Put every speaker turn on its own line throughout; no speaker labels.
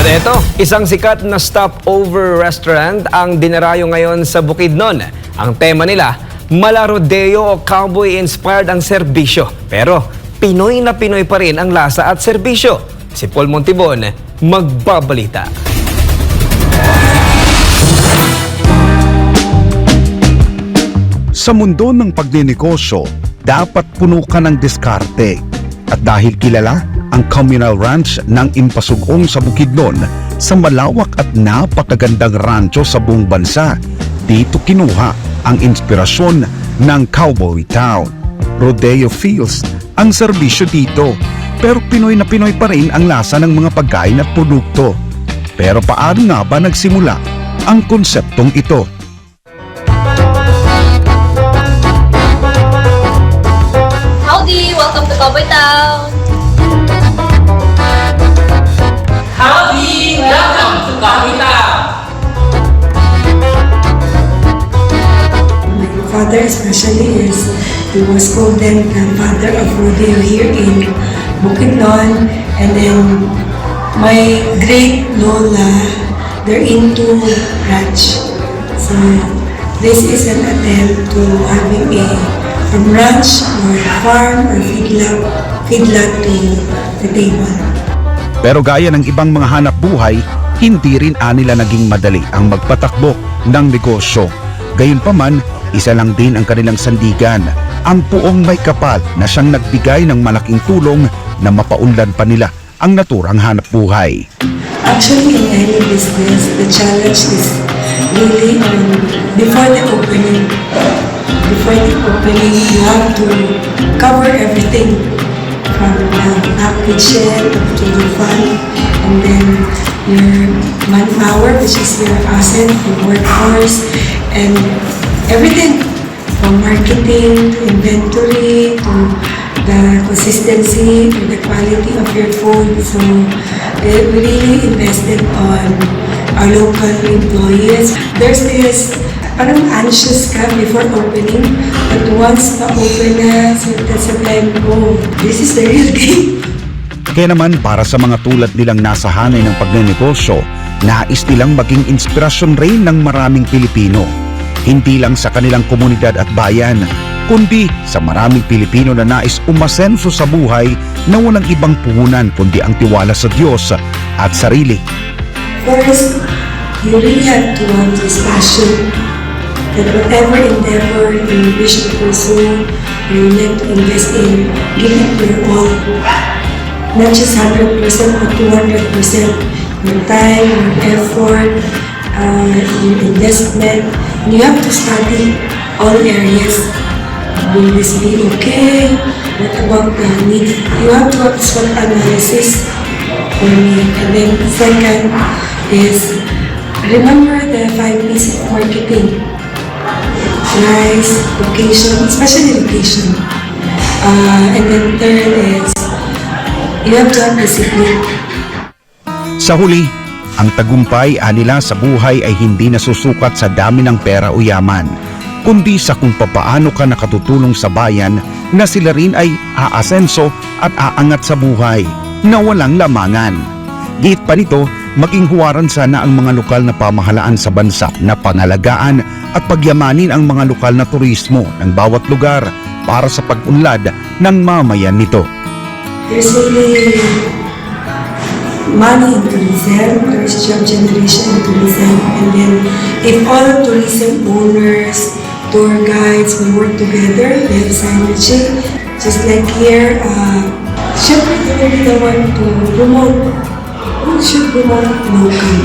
At eto, isang sikat na stopover restaurant ang dinarayo ngayon sa Bukidnon. Ang tema nila, Mala-Rodeo o cowboy-inspired ang serbisyo. Pero Pinoy na Pinoy pa rin ang lasa at serbisyo. Si Paul Montibon, magbabalita.
Sa mundo ng pagnenegosyo, dapat puno ka ng diskarte. At dahil kilala ang communal ranch ng Impasugong sa Bukidnon sa malawak at napakagandang rancho sa buong bansa, dito kinuha ang inspirasyon ng Cowboy Town. Rodeo feels ang serbisyo dito, pero Pinoy na Pinoy pa rin ang lasa ng mga pagkain at produkto. Pero paano nga ba nagsimula ang konseptong ito?
Howdy! Welcome to Cowboy Town!
Howdy! Welcome to Cowboy Town!
My father especially he was called then the father of rodeo here in Bukidnon, and then my great Lola, they're into ranch. So this is an attempt to having a from ranch or farm or feedlot to the table.
Pero gaya ng ibang mga hanap buhay, hindi rin nila naging madali ang magpatakbo ng negosyo. Gayunpaman, isa lang din ang kanilang sandigan, ang Puong May Kapal na siyang nagbigay ng malaking tulong na mapaunlad pa nila ang naturang hanap buhay.
Actually, in any business, the challenge is really before the opening. Before the opening, you have to cover everything from the kitchen to the fund, and then your manpower, which is your asset, your workforce, and everything from marketing to inventory to the consistency to the quality of your food. So we really invested on our local employees. There's this parang anxious ka before opening, but once na-open na, so that's a time, oh, this is the real thing.
Kaya naman para sa mga tulad nilang nasa hanay ng pagnenegosyo, nais nilang maging inspirasyon rin ng maraming Pilipino. Hindi lang sa kanilang komunidad at bayan, kundi sa maraming Pilipino na nais umasenso sa buhay na walang ibang puhunan kundi ang tiwala sa Diyos at sarili.
First, you really have to have this passion that whatever endeavor you wish to pursue, you need to invest in, give it your all. Not just 100% but 200%. Your time, your effort, your investment. And you have to study all areas. Will this be okay? What about the need? You have to have SWOT analysis for me. And then second is remember the 5 P's of marketing. Price, location, especially location. And then third is you have to have discipline.
Sa huli, ang tagumpay nila sa buhay ay hindi nasusukat sa dami ng pera o yaman, kundi sa kung papaano ka nakatutulong sa bayan na sila rin ay aasenso at aangat sa buhay na walang lamangan. Git pa nito, maging huwaran sana ang mga lokal na pamahalaan sa bansa na pangalagaan at pagyamanin ang mga lokal na turismo ng bawat lugar para sa pag-unlad ng mamayan nito.
There's really money in tourism, there's job generation in tourism, and then if all tourism owners, tour guides will work together, we have synergy. Just like here, syempre they will be the one to promote. We should promote local,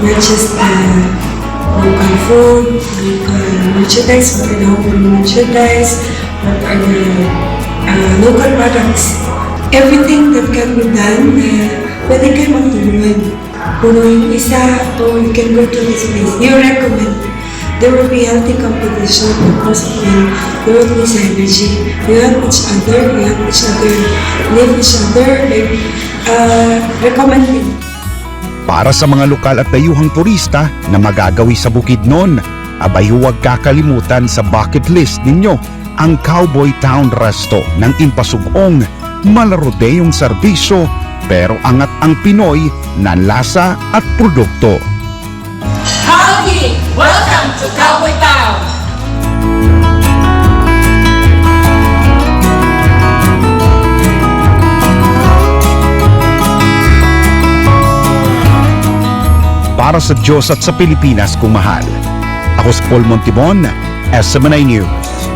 not just local food, local merchandise, what are the home merchandise, what are the local products. Everything that can be done, pwede kayo magtulungan. Puno yung isa, or you can go to this place. You recommend. There will be healthy competition because there will be synergy. You have each other, leave each other, recommending.
Para sa mga lokal at dayuhang turista na magagawi sa Bukidnon, abay huwag kakalimutan sa bucket list ninyo ang Cowboy Town Resto ng Impasugong, Mala-Rodeong serbisyo pero angat ang Pinoy na lasa at produkto.
Howdy! Welcome to Cowboy Town!
Para sa Diyos at sa Pilipinas kung mahal. Ako si Paul Montibon, SMNI News.